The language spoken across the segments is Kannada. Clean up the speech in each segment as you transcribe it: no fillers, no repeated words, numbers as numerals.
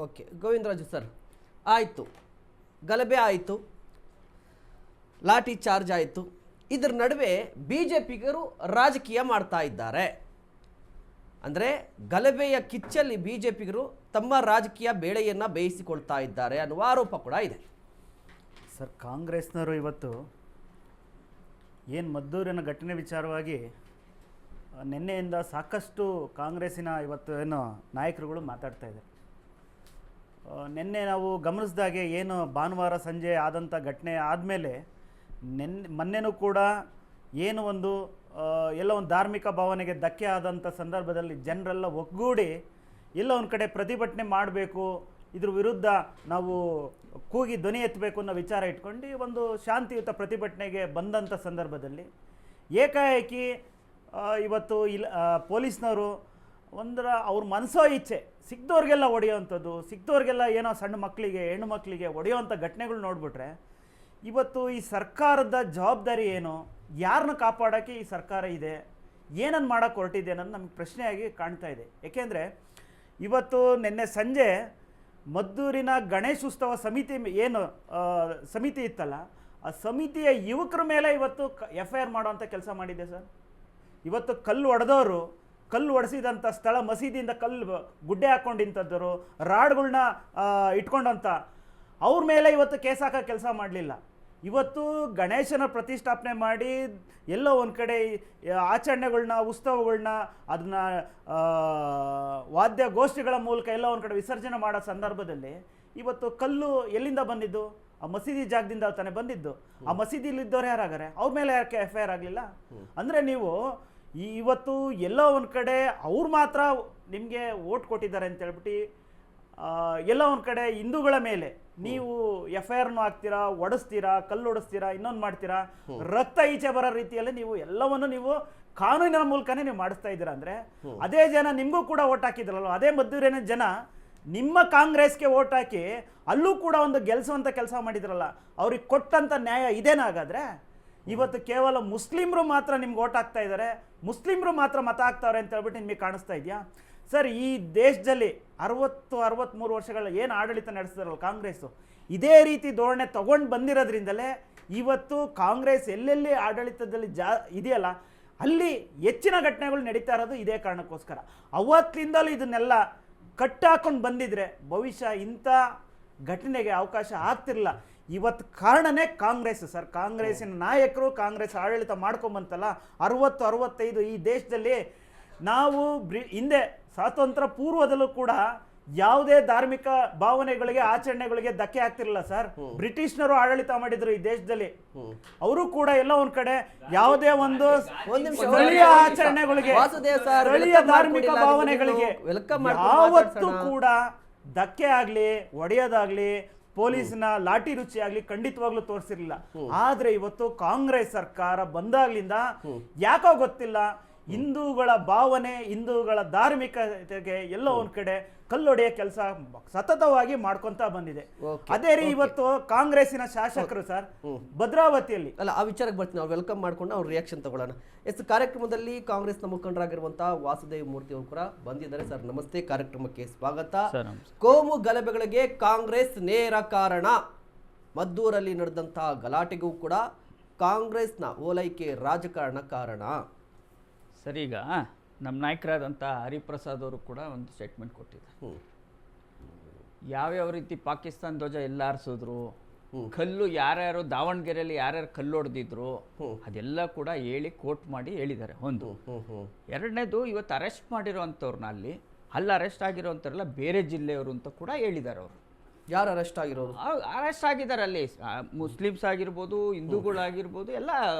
ಓಕೆ, ಗೋವಿಂದರಾಜು ಸರ್, ಆಯಿತು, ಗಲಭೆ ಆಯಿತು, ಲಾಠಿ ಚಾರ್ಜ್ ಆಯಿತು. ಇದರ ನಡುವೆ ಬಿ ಜೆ ಪಿಗರು ರಾಜಕೀಯ ಮಾಡ್ತಾ ಇದ್ದಾರೆ. ಅಂದರೆ ಗಲಭೆಯ ಕಿಚ್ಚಲ್ಲಿ ಬಿ ಜೆ ಪಿಗರು ತಮ್ಮ ರಾಜಕೀಯ ಬೇಳೆಯನ್ನು ಬೇಯಿಸಿಕೊಳ್ತಾ ಇದ್ದಾರೆ ಅನ್ನುವ ಆರೋಪ ಕೂಡ ಇದೆ. ಸರ್, ಕಾಂಗ್ರೆಸ್ನವರು ಇವತ್ತು ಏನು ಮದ್ದೂರಿನ ಘಟನೆ ವಿಚಾರವಾಗಿ ನಿನ್ನೆಯಿಂದ ಸಾಕಷ್ಟು ಕಾಂಗ್ರೆಸ್ಸಿನ ಇವತ್ತು ಏನು ನಾಯಕರುಗಳು ಮಾತಾಡ್ತಾ ಇದ್ದಾರೆ. ನಿನ್ನೆ ನಾವು ಗಮನಿಸಿದಾಗೆ ಏನು ಭಾನುವಾರ ಸಂಜೆ ಆದಂಥ ಘಟನೆ ಆದಮೇಲೆ ಮೊನ್ನೆನೂ ಕೂಡ ಏನು ಒಂದು ಎಲ್ಲ ಒಂದು ಧಾರ್ಮಿಕ ಭಾವನೆಗೆ ಧಕ್ಕೆ ಆದಂಥ ಸಂದರ್ಭದಲ್ಲಿ ಜನರೆಲ್ಲ ಒಗ್ಗೂಡಿ ಎಲ್ಲ ಒಂದು ಕಡೆ ಪ್ರತಿಭಟನೆ ಮಾಡಬೇಕು, ಇದ್ರ ವಿರುದ್ಧ ನಾವು ಕೂಗಿ ಧ್ವನಿ ಎತ್ತಬೇಕು ಅನ್ನೋ ವಿಚಾರ ಇಟ್ಕೊಂಡು ಒಂದು ಶಾಂತಿಯುತ ಪ್ರತಿಭಟನೆಗೆ ಬಂದಂಥ ಸಂದರ್ಭದಲ್ಲಿ ಏಕಾಏಕಿ ಇವತ್ತು ಪೊಲೀಸ್ನವರು ಅವ್ರ ಮನಸೋ ಇಚ್ಛೆ ಸಿಕ್ದವ್ರಿಗೆಲ್ಲ ಹೊಡೆಯೋವಂಥದ್ದು, ಸಿಕ್ದವ್ರಿಗೆಲ್ಲ ಏನೋ ಸಣ್ಣ ಮಕ್ಕಳಿಗೆ ಹೆಣ್ಣು ಮಕ್ಕಳಿಗೆ ಹೊಡೆಯೋವಂಥ ಘಟನೆಗಳು ನೋಡಿಬಿಟ್ರೆ ಇವತ್ತು ಈ ಸರ್ಕಾರದ ಜವಾಬ್ದಾರಿ ಏನು, ಯಾರನ್ನ ಕಾಪಾಡೋಕ್ಕೆ ಈ ಸರ್ಕಾರ ಇದೆ, ಏನನ್ನು ಮಾಡೋಕ್ಕೆ ಹೊರಟಿದೆ ಅನ್ನೋದು ನಮಗೆ ಪ್ರಶ್ನೆಯಾಗಿ ಕಾಣ್ತಾ ಇದೆ. ಏಕೆಂದರೆ ಇವತ್ತು ನಿನ್ನೆ ಸಂಜೆ ಮದ್ದೂರಿನ ಗಣೇಶ ಉತ್ಸವ ಸಮಿತಿ ಏನು ಸಮಿತಿ ಇತ್ತಲ್ಲ, ಆ ಸಮಿತಿಯ ಯುವಕರ ಮೇಲೆ ಇವತ್ತು FIR ಮಾಡೋವಂಥ ಕೆಲಸ ಮಾಡಿದೆ ಸರ್. ಇವತ್ತು ಕಲ್ಲು ಹೊಡೆದವರು, ಕಲ್ಲು ಹೊಡೆಸಿದಂಥ ಸ್ಥಳ ಮಸೀದಿಯಿಂದ ಕಲ್ಲು ಗುಡ್ಡೆ ಹಾಕ್ಕೊಂಡಿಂಥದ್ದರು, ರಾಡ್ಗಳನ್ನ ಇಟ್ಕೊಂಡಂಥ ಅವ್ರ ಮೇಲೆ ಇವತ್ತು ಕೇಸ್ ಹಾಕೋ ಕೆಲಸ ಮಾಡಲಿಲ್ಲ. ಇವತ್ತು ಗಣೇಶನ ಪ್ರತಿಷ್ಠಾಪನೆ ಮಾಡಿ ಎಲ್ಲೋ ಒಂದು ಕಡೆ ಆಚರಣೆಗಳನ್ನ, ಉತ್ಸವಗಳನ್ನ, ಅದನ್ನ ವಾದ್ಯ ಗೋಷ್ಠಿಗಳ ಮೂಲಕ ಎಲ್ಲ ಒಂದು ಕಡೆ ವಿಸರ್ಜನೆ ಮಾಡೋ ಸಂದರ್ಭದಲ್ಲಿ ಇವತ್ತು ಕಲ್ಲು ಎಲ್ಲಿಂದ ಬಂದಿದ್ದು? ಆ ಮಸೀದಿ ಜಾಗದಿಂದ ತಾನೇ ಬಂದಿದ್ದು. ಆ ಮಸೀದಿಲಿದ್ದವ್ರು ಯಾರಾಗಾರೆ? ಅವ್ರ ಮೇಲೆ ಯಾಕೆ FIR ಆಗಲಿಲ್ಲ? ಅಂದರೆ ನೀವು ಇವತ್ತು ಎಲ್ಲೋ ಒಂದು ಕಡೆ ಅವ್ರು ಮಾತ್ರ ನಿಮಗೆ ಓಟ್ ಕೊಟ್ಟಿದ್ದಾರೆ ಅಂತ ಹೇಳ್ಬಿಟ್ಟು ಎಲ್ಲ ಒಂದು ಕಡೆ ಹಿಂದೂಗಳ ಮೇಲೆ ನೀವು FIRನೂ ಹಾಕ್ತೀರಾ, ಒಡಿಸ್ತೀರಾ, ಕಲ್ಲು ಹೊಡಿಸ್ತೀರಾ, ಇನ್ನೊಂದು ಮಾಡ್ತೀರಾ, ರಕ್ತ ಈಚೆ ಬರೋ ರೀತಿಯಲ್ಲಿ ನೀವು ಎಲ್ಲವನ್ನು ನೀವು ಕಾನೂನಿನ ಮೂಲಕನೇ ನೀವು ಮಾಡಿಸ್ತಾ ಇದ್ದೀರಾ. ಅಂದರೆ ಅದೇ ಜನ ನಿಮಗೂ ಕೂಡ ಓಟ್ ಹಾಕಿದ್ರಲ್ಲ, ಅದೇ ಮದ್ದೂರಿನ ಜನ ನಿಮ್ಮ ಕಾಂಗ್ರೆಸ್ಗೆ ಓಟ್ ಹಾಕಿ ಅಲ್ಲೂ ಕೂಡ ಒಂದು ಗೆಲ್ಲಿಸುವಂಥ ಕೆಲಸ ಮಾಡಿದ್ರಲ್ಲ, ಅವ್ರಿಗೆ ಕೊಟ್ಟಂಥ ನ್ಯಾಯ ಇದೇನಾಗಾದ್ರೆ? ಇವತ್ತು ಕೇವಲ ಮುಸ್ಲಿಮ್ರು ಮಾತ್ರ ನಿಮ್ಗೆ ಓಟ್ ಹಾಕ್ತಾ ಇದ್ದಾರೆ, ಮುಸ್ಲಿಮ್ರು ಮಾತ್ರ ಮತ ಹಾಕ್ತಾವ್ರೆ ಅಂತ ಹೇಳ್ಬಿಟ್ಟು ನಿಮಗೆ ಕಾಣಿಸ್ತಾ ಇದೆಯಾ ಸರ್? ಈ ದೇಶದಲ್ಲಿ 63 ವರ್ಷಗಳ ಏನು ಆಡಳಿತ ನಡೆಸಿದಾರಲ್ಲ ಕಾಂಗ್ರೆಸ್ಸು, ಇದೇ ರೀತಿ ಧೋರಣೆ ತಗೊಂಡು ಬಂದಿರೋದ್ರಿಂದಲೇ ಇವತ್ತು ಕಾಂಗ್ರೆಸ್ ಎಲ್ಲೆಲ್ಲಿ ಆಡಳಿತದಲ್ಲಿ ಇದೆಯಲ್ಲ ಅಲ್ಲಿ ಹೆಚ್ಚಿನ ಘಟನೆಗಳು ನಡೀತಾ ಇರೋದು ಇದೇ ಕಾರಣಕ್ಕೋಸ್ಕರ. ಅವತ್ತಿಂದಲೂ ಇದನ್ನೆಲ್ಲ ಕಟ್ಟಾಕೊಂಡು ಬಂದಿದ್ರೆ ಭವಿಷ್ಯ ಇಂಥ ಘಟನೆಗೆ ಅವಕಾಶ ಆಗ್ತಿರಲಿಲ್ಲ. ಇವತ್ತು ಕಾರಣನೇ ಕಾಂಗ್ರೆಸ್ ಸರ್. ಕಾಂಗ್ರೆಸ್ಸಿನ ನಾಯಕರು ಕಾಂಗ್ರೆಸ್ ಆಡಳಿತ ಮಾಡ್ಕೊಂಬಂತಲ್ಲ 65 ಈ ದೇಶದಲ್ಲಿ ನಾವು ಹಿಂದೆ ಸ್ವಾತಂತ್ರ್ಯ ಪೂರ್ವದಲ್ಲೂ ಕೂಡ ಯಾವುದೇ ಧಾರ್ಮಿಕ ಭಾವನೆಗಳಿಗೆ, ಆಚರಣೆಗಳಿಗೆ ಧಕ್ಕೆ ಆಗ್ತಿರಲಿಲ್ಲ ಸರ್. ಬ್ರಿಟಿಷ್ನರು ಆಡಳಿತ ಮಾಡಿದ್ರು ಈ ದೇಶದಲ್ಲಿ, ಅವರು ಕೂಡ ಎಲ್ಲ ಒಂದ್ ಕಡೆ ಯಾವುದೇ ಒಂದು ಸ್ಥಳೀಯ ಆಚರಣೆಗಳಿಗೆ, ಸ್ಥಳೀಯ ಧಾರ್ಮಿಕ ಭಾವನೆಗಳಿಗೆ ಯಾವತ್ತೂ ಕೂಡ ಧಕ್ಕೆ ಆಗ್ಲಿ, ಒಡೆಯೋದಾಗ್ಲಿ, ಪೊಲೀಸ್ನ ಲಾಠಿ ರುಚಿ ಆಗ್ಲಿ ಖಂಡಿತವಾಗ್ಲೂ ತೋರಿಸಿರ್ಲಿಲ್ಲ. ಆದ್ರೆ ಇವತ್ತು ಕಾಂಗ್ರೆಸ್ ಸರ್ಕಾರ ಬಂದಾಗ್ಲಿಂದ ಯಾಕೋ ಗೊತ್ತಿಲ್ಲ, ಹಿಂದೂಗಳ ಭಾವನೆ, ಹಿಂದೂಗಳ ಧಾರ್ಮಿಕತೆಗೆ ಎಲ್ಲೋ ಒಂದ್ ಕಡೆ ಕಲ್ಲೊಡೆಯ ಕೆಲಸ ಸತತವಾಗಿ ಮಾಡ್ಕೊಂತ ಬಂದಿದೆ. ಅದೇ ರೀ ಇವತ್ತು ಕಾಂಗ್ರೆಸ್ಸಿನ ಶಾಸಕರು ಸರ್ ಭದ್ರಾವತಿಯಲ್ಲಿ ಅಲ್ಲ, ಆ ವಿಚಾರಕ್ಕೆ ಬರ್ತೀನಿ, ನಾವು ವೆಲ್ಕಮ್ ಮಾಡ್ಕೊಂಡು ಅವ್ರ ರಿಯಾಕ್ಷನ್ ತಗೊಳ್ಳೋಣ. ಕಾರ್ಯಕ್ರಮದಲ್ಲಿ ಕಾಂಗ್ರೆಸ್ನ ಮುಖಂಡರಾಗಿರುವಂತಹ ವಾಸುದೇವ್ ಮೂರ್ತಿ ಅವರು ಕೂಡ ಬಂದಿದ್ದಾರೆ. ಸರ್ ನಮಸ್ತೆ, ಕಾರ್ಯಕ್ರಮಕ್ಕೆ ಸ್ವಾಗತ. ಕೋಮು ಗಲಭೆಗಳಿಗೆ ಕಾಂಗ್ರೆಸ್ ನೇರ ಕಾರಣ, ಮದ್ದೂರಲ್ಲಿ ನಡೆದಂತಹ ಗಲಾಟೆಗೂ ಕೂಡ ಕಾಂಗ್ರೆಸ್ನ ಓಲೈಕೆ ರಾಜಕಾರಣ ಕಾರಣ. ಸರಿ, ಈಗ ನಮ್ಮ ನಾಯಕರಾದಂಥ ಹರಿಪ್ರಸಾದ್ ಅವರು ಕೂಡ ಒಂದು ಸ್ಟೇಟ್ಮೆಂಟ್ ಕೊಟ್ಟಿದ್ದಾರೆ. ಯಾವ್ಯಾವ ರೀತಿ ಪಾಕಿಸ್ತಾನ ಧ್ವಜ ಎಲ್ಲ ಹಾರಿಸಿದ್ರು, ಕಲ್ಲು ಯಾರ್ಯಾರು ದಾವಣಗೆರೆಯಲ್ಲಿ ಯಾರ್ಯಾರು ಕಲ್ಲು ಹೊಡೆದಿದ್ರು ಅದೆಲ್ಲ ಕೂಡ ಹೇಳಿ ಕೋಟ್ ಮಾಡಿ ಹೇಳಿದ್ದಾರೆ. ಒಂದು. ಎರಡನೇದು, ಇವತ್ತು ಅರೆಸ್ಟ್ ಮಾಡಿರೋವಂಥವ್ರನ್ನ ಅಲ್ಲಿ ಅರೆಸ್ಟ್ ಆಗಿರೋವಂಥವ್ರೆಲ್ಲ ಬೇರೆ ಜಿಲ್ಲೆಯವರು ಅಂತ ಕೂಡ ಹೇಳಿದ್ದಾರೆ. ಅವರು ಯಾರು ಅರೆಸ್ಟ್ ಆಗಿರೋರು? ಅರೆಸ್ಟ್ ಆಗಿದ್ದಾರೆ ಅಲ್ಲಿ, ಮುಸ್ಲಿಮ್ಸ್ ಆಗಿರ್ಬೋದು, ಹಿಂದೂಗಳಾಗಿರ್ಬೋದು, ಎಲ್ಲ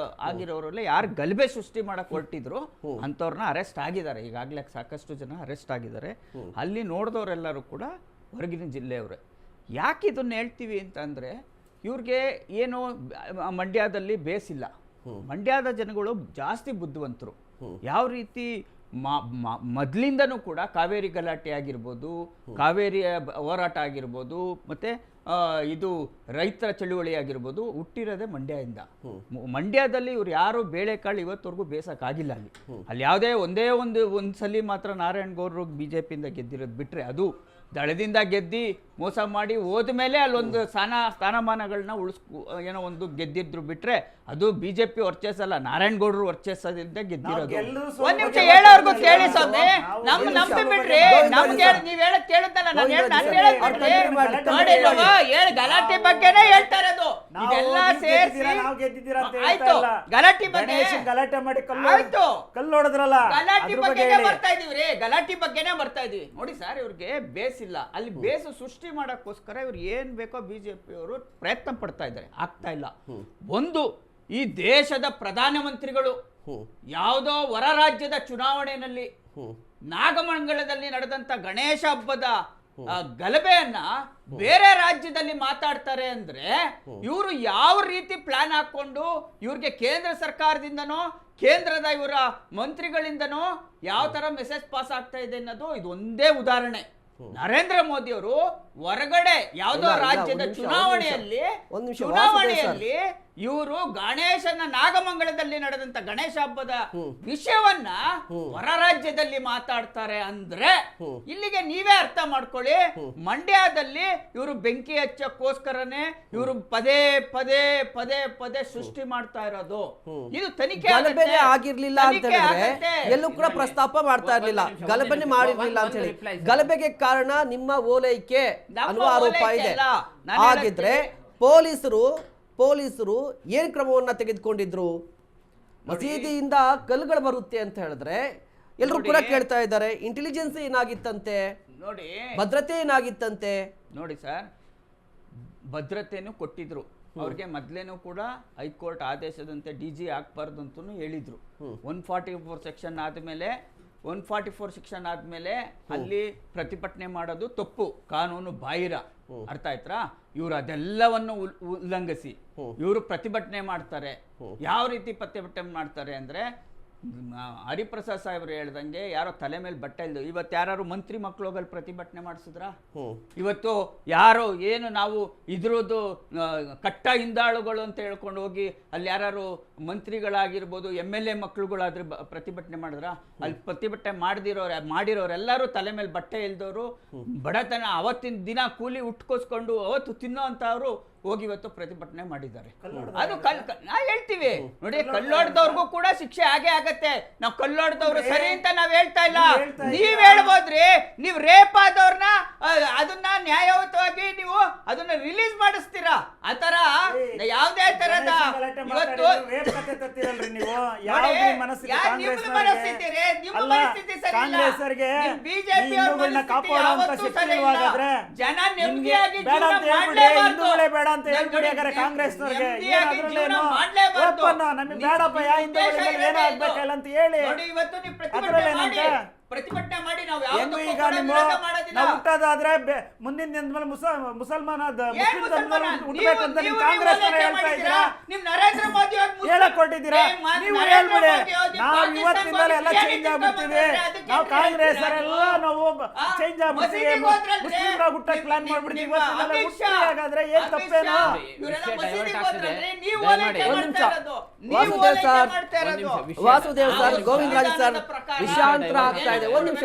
ಆಗಿರೋರೆಲ್ಲ ಯಾರು ಗಲಭೆ ಸೃಷ್ಟಿ ಮಾಡಕ್ ಹೊರಟಿದ್ರು ಅಂಥವ್ರನ್ನ ಅರೆಸ್ಟ್ ಆಗಿದ್ದಾರೆ. ಈಗಾಗಲೇ ಸಾಕಷ್ಟು ಜನ ಅರೆಸ್ಟ್ ಆಗಿದ್ದಾರೆ. ಅಲ್ಲಿ ನೋಡಿದವರೆಲ್ಲರೂ ಕೂಡ ಹೊರಗಿನ ಜಿಲ್ಲೆಯವರೇ. ಯಾಕೆ ಇದನ್ನ ಹೇಳ್ತೀವಿ ಅಂತಂದರೆ, ಇವ್ರಿಗೆ ಏನು ಮಂಡ್ಯದಲ್ಲಿ ಬೇಸಿಲ್ಲ. ಮಂಡ್ಯದ ಜನಗಳು ಜಾಸ್ತಿ ಬುದ್ಧಿವಂತರು. ಯಾವ ರೀತಿ ಮೊದಲಿಂದನೂ ಕೂಡ ಕಾವೇರಿ ಗಲಾಟೆ ಆಗಿರ್ಬೋದು, ಕಾವೇರಿ ಹೋರಾಟ ಆಗಿರ್ಬೋದು, ಮತ್ತು ಇದು ರೈತರ ಚಳುವಳಿ ಆಗಿರ್ಬೋದು, ಹುಟ್ಟಿರೋದೇ ಮಂಡ್ಯದಿಂದ. ಮಂಡ್ಯದಲ್ಲಿ ಇವ್ರು ಯಾರು ಬೇಳೆಕಾಳು ಇವತ್ತವರೆಗೂ ಬೇಸಕ್ಕಾಗಿಲ್ಲ. ಅಲ್ಲಿ ಯಾವುದೇ ಒಂದೇ ಒಂದು ಸಲ ಮಾತ್ರ ನಾರಾಯಣ್ ಗೌಡ್ರು BJPಯಿಂದ ಗೆದ್ದಿರೋದು ಬಿಟ್ಟರೆ, ಅದು ದಳದಿಂದ ಗೆದ್ದಿ ಮೋಸ ಮಾಡಿ ಹೋದ್ಮೇಲೆ ಅಲ್ಲೊಂದು ಸ್ಥಾನಮಾನಗಳನ್ನ ಏನೋ ಒಂದು ಗೆದ್ದಿದ್ರು ಬಿಟ್ರೆ ಅದು ಬಿಜೆಪಿ ವರ್ಚಸ್ ಅಲ್ಲ, ನಾರಾಯಣಗೌಡರು ವರ್ಚಸ್ಸದಿಂದ ಗೆದ್ದಿರೋದು. ಒಂದ್ ನಿಮಿಷ ಹೇಳೋರ್ಗು ಕೇಳಿ ಸ್ವಾಮಿ, ನಂಬಿ ಬಿಡ್ರಿ, ನಮ್ಗೆ ನೀವ್ ಹೇಳದ್ ಕೇಳುತ್ತಲ್ಲ, ನಾನು ಹೇಳದ್ ಬಿಡ್ರಿ. ನೋಡಿ ಹೇಳಿ, ಗಲಾಟೆ ಬಗ್ಗೆನೇ ಹೇಳ್ತಾ ಇರೋದು. ಇದೆಲ್ಲ ಸೇರಿಸಿ ಆಯ್ತು, ಗಲಾಟೆ ಬಗ್ಗೆ ಗಲಾಟೆ ಮಾಡಿ ಆಯ್ತು, ಕಲ್ಲು ಹೊಡೆದ್ರಲ್ಲ, ಗಲಾಟೆ ಬಗ್ಗೆನೇ ಬರ್ತಾ ಇದೀವಿ, ಗಲಾಟೆ ಬಗ್ಗೆನೇ ಬರ್ತಾ ಇದೀವಿ. ನೋಡಿ ಸರ್, ಇವ್ರಿಗೆ ಬೇಸ್ ಇಲ್ಲ, ಅಲ್ಲಿ ಬೇಸ್ ಸೃಷ್ಟಿ ಮಾಡಕ್ಕೋಸ್ಕರ ಇವ್ರು ಏನ್ ಬೇಕೋ ಬಿಜೆಪಿ ಅವರು ಪ್ರಯತ್ನ ಪಡ್ತಾ ಇದ್ದಾರೆ, ಆಗ್ತಾ ಇಲ್ಲ. ಒಂದು, ಈ ದೇಶದ ಪ್ರಧಾನಮಂತ್ರಿಗಳು ಯಾವುದೋ ಹೊರ ರಾಜ್ಯದ ಚುನಾವಣೆಯಲ್ಲಿ ನಾಗಮಂಗಲದಲ್ಲಿ ನಡೆದಂತ ಗಣೇಶ ಹಬ್ಬದ ಗಲಭೆಯನ್ನ ಬೇರೆ ರಾಜ್ಯದಲ್ಲಿ ಮಾತಾಡ್ತಾರೆ ಅಂದ್ರೆ ಇವರು ಯಾವ ರೀತಿ ಪ್ಲಾನ್ ಹಾಕೊಂಡು ಇವ್ರಿಗೆ ಕೇಂದ್ರ ಸರ್ಕಾರದಿಂದನೋ ಕೇಂದ್ರದ ಇವರ ಮಂತ್ರಿಗಳಿಂದನೋ ಯಾವ ತರ ಮೆಸೇಜ್ ಪಾಸ್ ಆಗ್ತಾ ಇದೆ ಅನ್ನೋದು ಇದು ಒಂದೇ ಉದಾಹರಣೆ. ನರೇಂದ್ರ ಮೋದಿ ಅವರು ಹೊರಗಡೆ ಯಾವುದೋ ರಾಜ್ಯದ ಚುನಾವಣೆಯಲ್ಲಿ ಇವರು ಗಣೇಶನ ನಾಗಮಂಗಲದಲ್ಲಿ ನಡೆದಂತ ಗಣೇಶ ಹಬ್ಬದ ವಿಷಯವನ್ನ ಹೊರ ರಾಜ್ಯದಲ್ಲಿ ಮಾತಾಡ್ತಾರೆ ಅಂದ್ರೆ ಇಲ್ಲಿಗೆ ನೀವೇ ಅರ್ಥ ಮಾಡ್ಕೊಳ್ಳಿ, ಮಂಡ್ಯದಲ್ಲಿ ಇವರು ಬೆಂಕಿ ಹಚ್ಚಕ್ಕೋಸ್ಕರನೇ ಇವರು ಪದೇ ಪದೇ ಪದೇ ಪದೇ ಸೃಷ್ಟಿ ಮಾಡ್ತಾ ಇರೋದು. ಇದು ತನಿಖೆ ಆಗಿರ್ಲಿಲ್ಲ ಅಂತ ಹೇಳಿದ್ರೆ ಎಲ್ಲೂ ಕೂಡ ಪ್ರಸ್ತಾಪ ಮಾಡ್ತಾ ಇರ್ಲಿಲ್ಲ, ಗಲಭೆ ಮಾಡಿರ್ಲಿಲ್ಲ ಅಂತ ಹೇಳಿ. ಗಲಭೆಗೆ ಕಾರಣ ನಿಮ್ಮ ಓಲೈಕೆ ಅನ್ನುವ ಆರೋಪ ಇದೆ. ಹಾಗಿದ್ರೆ ಪೊಲೀಸರು ಏನ್ ಕ್ರಮವನ್ನ ತೆಗೆದುಕೊಂಡಿದ್ರು? ಮಸೀದಿಯಿಂದ ಕಲ್ಲುಗಳು ಬರುತ್ತೆ ಅಂತ ಹೇಳಿದ್ರೆ ಎಲ್ಲರೂ ಕೂಡ ಕೇಳ್ತಾ ಇದ್ದಾರೆ, ಇಂಟೆಲಿಜೆನ್ಸ್ ಏನಾಗಿತ್ತಂತೆ, ನೋಡಿ ಭದ್ರತೆ ಏನಾಗಿತ್ತಂತೆ. ನೋಡಿ ಸರ್, ಭದ್ರತೆನೂ ಕೊಟ್ಟಿದ್ರು ಅವ್ರಿಗೆ ಮೊದ್ಲೇನೂ ಕೂಡ ಹೈಕೋರ್ಟ್ ಆದೇಶದಂತೆ DG ಆಗ್ಬಾರ್ದು ಅಂತೂ ಹೇಳಿದ್ರು. 144 ಸೆಕ್ಷನ್ ಆದ್ಮೇಲೆ 144 ಸೆಕ್ಷನ್ ಆದ್ಮೇಲೆ ಅಲ್ಲಿ ಪ್ರತಿಭಟನೆ ಮಾಡೋದು ತಪ್ಪು, ಕಾನೂನು ಬಾಹಿರ. ಅರ್ಥ ಆಯ್ತಾ? ಇವರು ಅದೆಲ್ಲವನ್ನು ಉಲ್ಲಂಘಿಸಿ ಇವರು ಪ್ರತಿಭಟನೆ ಮಾಡ್ತಾರೆ. ಯಾವ ರೀತಿ ಪ್ರತಿಭಟನೆ ಮಾಡ್ತಾರೆ ಅಂದ್ರೆ, ಹರಿಪ್ರಸಾದ್ ಸಾಹೇಬ್ರು ಹೇಳ್ದಂಗೆ ಯಾರೋ ತಲೆ ಮೇಲೆ ಬಟ್ಟೆ ಇಲ್ದು ಇವತ್ತು ಯಾರು ಮಂತ್ರಿ ಮಕ್ಕಳು ಹೋಗಲ್ ಪ್ರತಿಭಟನೆ ಮಾಡಿಸಿದ್ರ? ಇವತ್ತು ಯಾರೋ ಏನು ನಾವು ಇದ್ರದ್ದು ಕಟ್ಟ ಹಿಂದಾಳುಗಳು ಅಂತ ಹೇಳ್ಕೊಂಡು ಹೋಗಿ ಅಲ್ಲಿ ಯಾರು ಮಂತ್ರಿಗಳಾಗಿರ್ಬೋದು MLA ಮಕ್ಕಳುಗಳಾದ್ರೆ ಪ್ರತಿಭಟನೆ ಮಾಡಿದ್ರ? ಅಲ್ಲಿ ಪ್ರತಿಭಟನೆ ಮಾಡಿರೋರೆಲ್ಲರೂ ತಲೆ ಮೇಲೆ ಬಟ್ಟೆ ಇಲ್ದವರು, ಬಡತನ ಅವತ್ತಿನ ದಿನ ಕೂಲಿ ಉಟ್ಕೋಸ್ಕೊಂಡು ಅವತ್ತು ತಿನ್ನೋ ಅಂತವ್ರು ಹೋಗಿ ಇವತ್ತು ಪ್ರತಿಭಟನೆ ಮಾಡಿದ್ದಾರೆ. ಅದು ನಾ ಹೇಳ್ತೀವಿ ನೋಡಿ, ಕಲ್ಲೊಡ್ದವ್ರಿಗೂ ಕೂಡ ಶಿಕ್ಷೆ ಆಗೇ ಆಗತ್ತೆ. ನಾವು ಕಲ್ಲೊಡ್ದವ್ರು ಸರಿ ಅಂತ ನಾವ್ ಹೇಳ್ತಾ ಇಲ್ಲ. ನೀವ್ ಹೇಳ್ಬೋದ್ರಿ, ನೀವ್ ರೇಪ್ ಆದವ್ರನ್ನ ಅದನ್ನ ನ್ಯಾಯಯುತವಾಗಿ ನೀವು ಅದನ್ನ ರಿಲೀಸ್ ಮಾಡಿಸ್ತೀರಾ? ಆತರ ಯಾವ್ದೇ ತರದ ಇವತ್ತು ಬಿಜೆಪಿ ಜನ ನೆಮ್ಮದಿಯಾಗಿ ಅಂತ ಹೇಳ್ಬಿಡಿ ಕಾಂಗ್ರೆಸ್ನವ್ರಿಗೆ, ಪ್ರತಿಭಟನೆ ಮಾಡಿ ಈಗ ನಾವು ಹುಟ್ಟೋದಾದ್ರೆ ಮುಂದಿನ ದಿನದ ಮುಸಲ್ಮಾನ ಹುಟ್ಟಬೇಕು ಅಂತ ನೀವು ಕಾಂಗ್ರೆಸ್ ಹೇಳ್ತಾ ಇದ್ದೀರಾ, ನಿಮ್ ನರೇಂದ್ರ ಮೋದಿ ಹೇಳಕ್ ಕೊಟ್ಟಿದ್ದೀರಾ? ನೀವು ಹೇಳ್ಬಿಡಿ, ನಾವು ಇವತ್ತಿಂದಲೇ ಎಲ್ಲ ಚೇಂಜ್ ಆಗ್ಬಿಡ್ತೀವಿ, ನಾವು ಕಾಂಗ್ರೆಸ್ ಎಲ್ಲ ನಾವು ಚೇಂಜ್ ಆಗ್ಬಿಡ್ತೀವಿ, ಮುಸ್ಲಿಮ್ರ ಹುಟ್ಟಕ್ ಪ್ಲಾನ್ ಮಾಡ್ಬಿಡ್ತೀವಿ. ಹಾಗಾದ್ರೆ ಏನ್ ತಪ್ಪೇನು? ವಾಸುದೇವ್ ಸರ್, ಗೋವಿಂದರಾಜ್ ಸರ್ ವಿಷಯಾಂತರ ಆಗ್ತಾ ಇದೆ. ಒಂದ್ ನಿಮಿಷ